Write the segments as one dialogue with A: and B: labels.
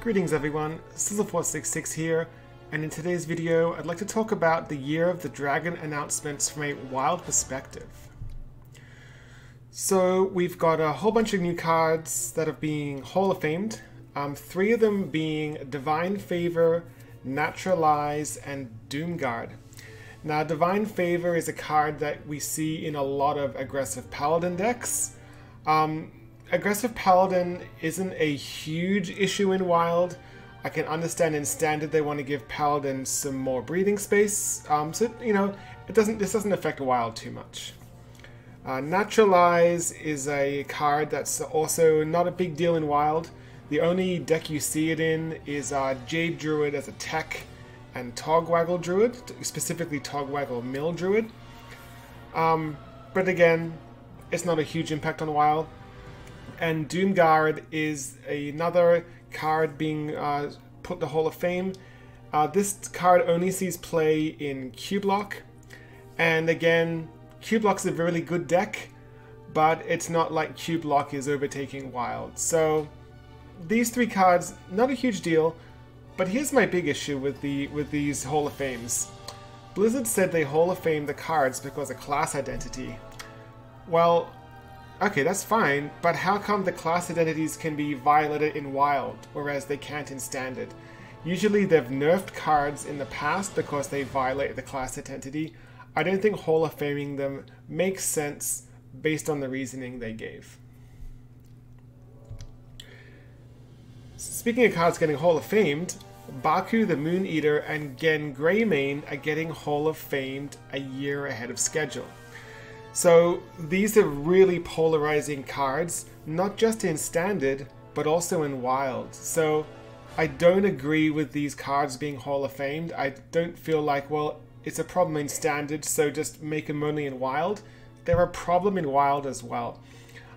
A: Greetings everyone, Sizzle466 here, and in today's video I'd like to talk about the Year of the Dragon announcements from a wild perspective. So we've got a whole bunch of new cards that are being Hall of Famed, 3 of them being Divine Favor, Naturalize, and Doomguard. Now Divine Favor is a card that we see in a lot of aggressive Paladin decks. Aggressive Paladin isn't a huge issue in Wild. I can understand in Standard they want to give Paladin some more breathing space, so you know this doesn't affect Wild too much. Naturalize is a card that's also not a big deal in Wild. The only deck you see it in is Jade Druid as a tech and Togwaggle Druid, specifically Togwaggle Mill Druid. But again, it's not a huge impact on Wild. And Doomguard is another card being put to Hall of Fame. This card only sees play in Q-Block. And again, Q-Block's a really good deck, but it's not like Q-Block is overtaking Wild. So these 3 cards, not a huge deal, but here's my big issue with these Hall of Fames. Blizzard said they Hall of Fame the cards because of class identity. Well, okay, that's fine, but how come the class identities can be violated in Wild, whereas they can't in Standard? Usually they've nerfed cards in the past because they violate the class identity. I don't think Hall of Faming them makes sense based on the reasoning they gave. Speaking of cards getting Hall of Famed, Baku the Moon Eater and Gen Greymane are getting Hall of Famed a year ahead of schedule. So these are really polarizing cards, not just in Standard, but also in Wild. So I don't agree with these cards being Hall of Famed. I don't feel like, well, it's a problem in Standard, so just make them only in Wild. They're a problem in Wild as well.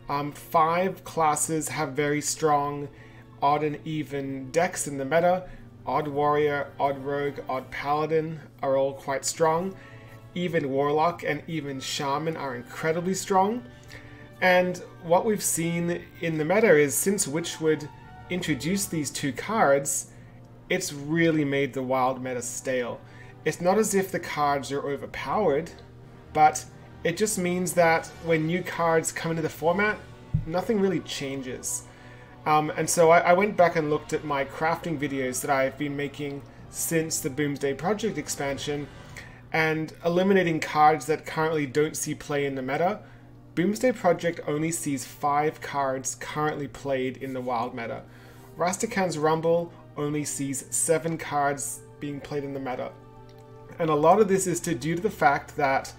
A: 5 classes have very strong odd and even decks in the meta. Odd Warrior, Odd Rogue, Odd Paladin are all quite strong. Even Warlock and even Shaman are incredibly strong. And what we've seen in the meta is since Witchwood introduced these 2 cards, it's really made the Wild meta stale. It's not as if the cards are overpowered, but it just means that when new cards come into the format, nothing really changes. And so I went back and looked at my crafting videos that I've been making since the Boomsday Project expansion, and eliminating cards that currently don't see play in the meta. Boomsday Project only sees 5 cards currently played in the Wild meta. Rastakhan's Rumble only sees 7 cards being played in the meta. And a lot of this is due to the fact that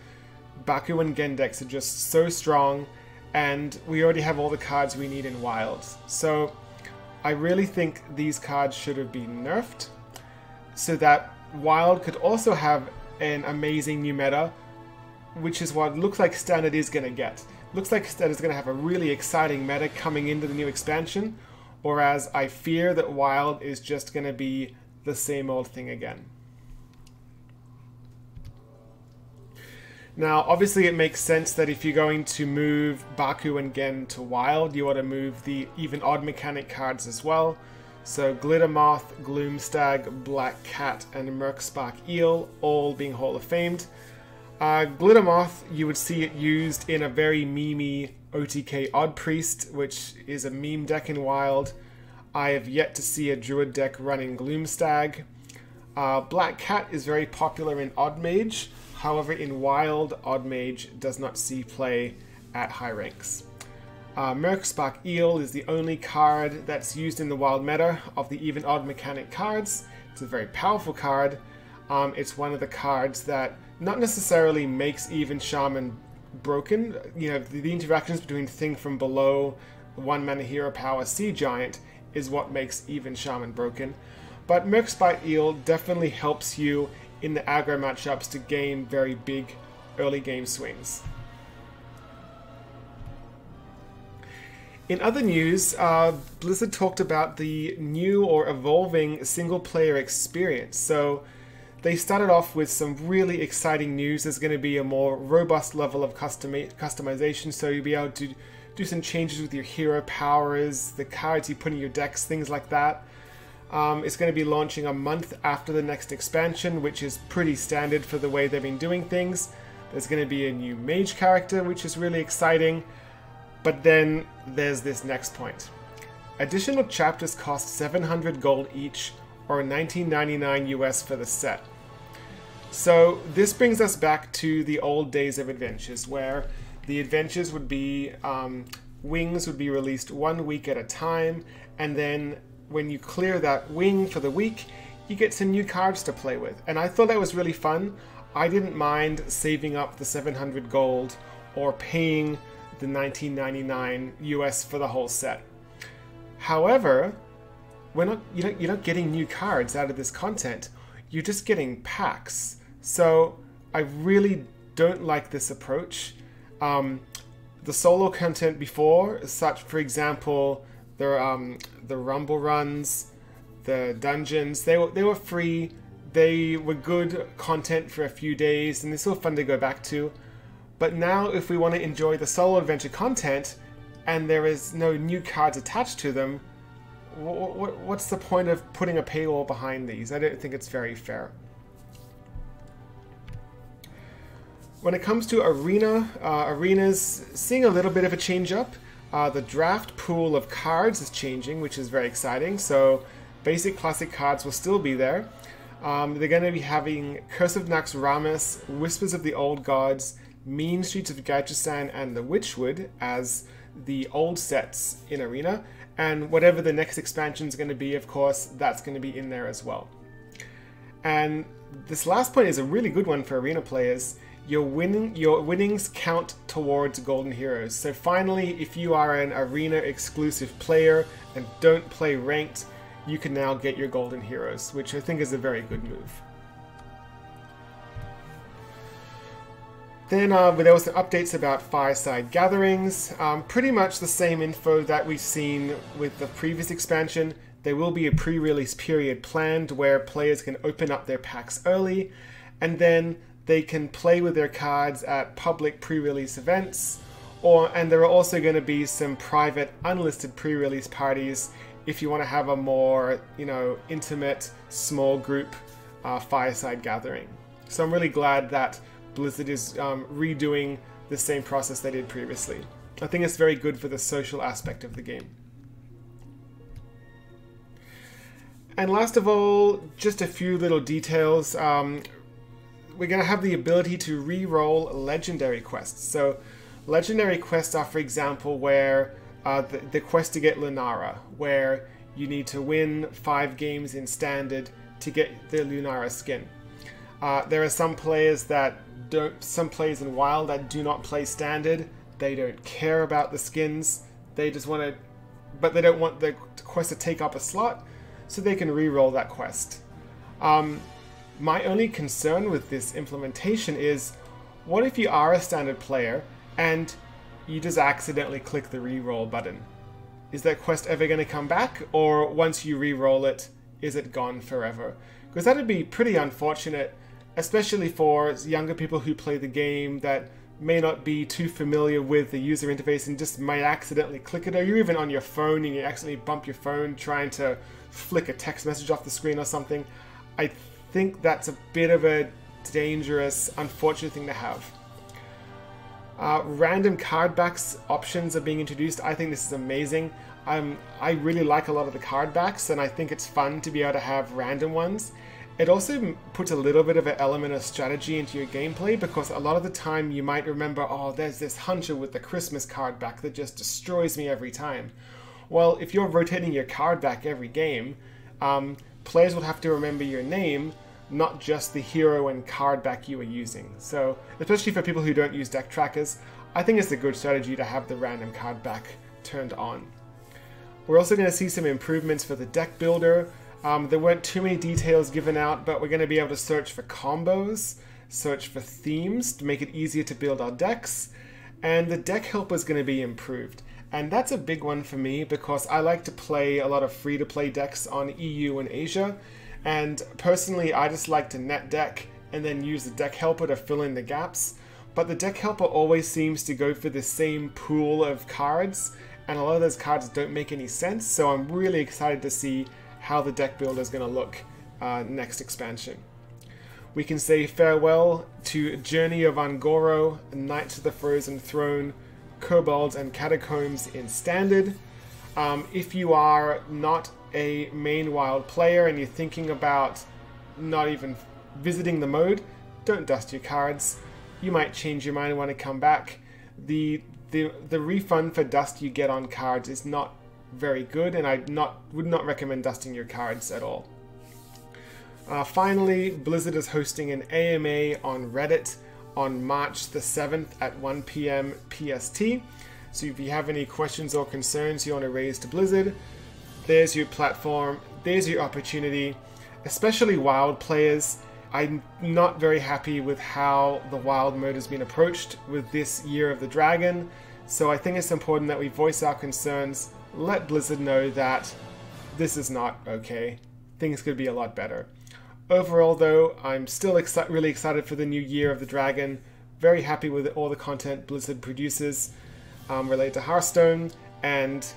A: Baku and Gen decks are just so strong, and we already have all the cards we need in Wild. So I really think these cards should have been nerfed so that Wild could also have an amazing new meta, which is what looks like Standard is going to get. Looks like Standard is going to have a really exciting meta coming into the new expansion, whereas I fear that Wild is just going to be the same old thing again. Now, obviously it makes sense that if you're going to move Baku and Gen to Wild, you ought to move the even odd mechanic cards as well. So Glittermoth, Gloomstag, Black Cat, and Merkspark Eel all being Hall of Famed. Glittermoth, you would see it used in a very memey OTK Odd Priest, which is a meme deck in Wild. I have yet to see a Druid deck running Gloomstag. Black Cat is very popular in Odd Mage. However, in Wild, Odd Mage does not see play at high ranks. Merkspark Eel is the only card that's used in the Wild meta of the even odd mechanic cards. It's a very powerful card. It's one of the cards that not necessarily makes even Shaman broken. You know, the interactions between Thing from Below, 1 mana hero power Sea Giant is what makes even Shaman broken. But Merkspark Eel definitely helps you in the aggro matchups to gain very big early game swings. In other news, Blizzard talked about the new or evolving single-player experience. So they started off with some really exciting news. There's going to be a more robust level of customization, so you'll be able to do some changes with your hero powers, the cards you put in your decks, things like that. It's going to be launching a month after the next expansion, which is pretty standard for the way they've been doing things. There's going to be a new mage character, which is really exciting. But then there's this next point. Additional chapters cost 700 gold each, or $19.99 US for the set. So this brings us back to the old days of adventures, where the adventures would be, wings would be released 1 week at a time, and then when you clear that wing for the week, you get some new cards to play with. And I thought that was really fun. I didn't mind saving up the 700 gold or paying the $19.99 US for the whole set. However, you're not getting new cards out of this content. You're just getting packs. So I really don't like this approach. The solo content before, such for example, the rumble runs, the dungeons, they were free. They were good content for a few days, and they're still fun to go back to. But now, if we want to enjoy the solo adventure content, and there is no new cards attached to them, what's the point of putting a paywall behind these? I don't think it's very fair. When it comes to arenas seeing a little bit of a change up. The draft pool of cards is changing, which is very exciting. So basic classic cards will still be there. They're going to be having Curse of Naxxramas, Whispers of the Old Gods, Mean Streets of Gajasan, and the Witchwood as the old sets in Arena. And whatever the next expansion is going to be, of course, that's going to be in there as well. And this last point is a really good one for Arena players. Your winnings count towards Golden Heroes. So finally, if you are an Arena exclusive player and don't play ranked, you can now get your Golden Heroes, which I think is a very good move. Then there was some updates about fireside gatherings. Pretty much the same info that we've seen with the previous expansion. There will be a pre-release period planned where players can open up their packs early, and then they can play with their cards at public pre-release events, and there are also going to be some private unlisted pre-release parties if you want to have a more, intimate, small group fireside gathering. So I'm really glad that Blizzard is redoing the same process they did previously. I think it's very good for the social aspect of the game. And last of all, just a few little details. We're going to have the ability to re-roll legendary quests. So legendary quests are, for example, where the quest to get Lunara, where you need to win 5 games in Standard to get the Lunara skin. There are some players in WoW that do not play Standard. They don't care about the skins. They just want to, but they don't want the quest to take up a slot, so they can re-roll that quest. My only concern with this implementation is, what if you are a Standard player and you just accidentally click the re-roll button? Is that quest ever going to come back, or once you re-roll it, is it gone forever? Because that would be pretty unfortunate, especially for younger people who play the game that may not be too familiar with the user interface and just might accidentally click it, or you're even on your phone and you accidentally bump your phone trying to flick a text message off the screen or something. I think that's a bit of a dangerous, unfortunate thing to have. Random card backs options are being introduced. I think this is amazing. I really like a lot of the card backs, and I think it's fun to be able to have random ones. It also puts a little bit of an element of strategy into your gameplay, because a lot of the time you might remember, oh, there's this hunter with the Christmas card back that just destroys me every time. Well, if you're rotating your card back every game, players will have to remember your name, not just the hero and card back you are using. So, especially for people who don't use deck trackers, I think it's a good strategy to have the random card back turned on. We're also going to see some improvements for the deck builder. There weren't too many details given out, but we're going to be able to search for combos, search for themes to make it easier to build our decks, and the deck helper is going to be improved. And that's a big one for me, because I like to play a lot of free-to-play decks on EU and Asia, and personally I just like to net deck and then use the deck helper to fill in the gaps. But the deck helper always seems to go for the same pool of cards, and a lot of those cards don't make any sense, so I'm really excited to see how the deck builder is going to look next expansion. We can say farewell to Journey of Angoro, Knights of the Frozen Throne, Kobolds and Catacombs in Standard. If you are not a main wild player and you're thinking about not even visiting the mode, don't dust your cards. You might change your mind and want to come back. The refund for dust you get on cards is not very good, and I would not recommend dusting your cards at all. Finally, Blizzard is hosting an AMA on Reddit on March the 7th at 1 p.m. PST. So if you have any questions or concerns you want to raise to Blizzard, there's your platform, there's your opportunity. Especially WoW players, I'm not very happy with how the WoW mode has been approached with this Year of the Dragon. So I think it's important that we voice our concerns, let Blizzard know that this is not okay. Things could be a lot better. Overall though, I'm still really excited for the new Year of the Dragon. Very happy with all the content Blizzard produces related to Hearthstone. And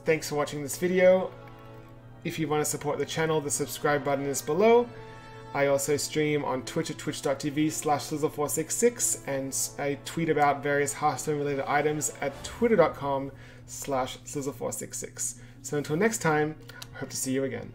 A: thanks for watching this video. If you want to support the channel, the subscribe button is below. I also stream on Twitch at twitch.tv/sizzle466, and I tweet about various Hearthstone related items at twitter.com/sizzle466. So until next time, I hope to see you again.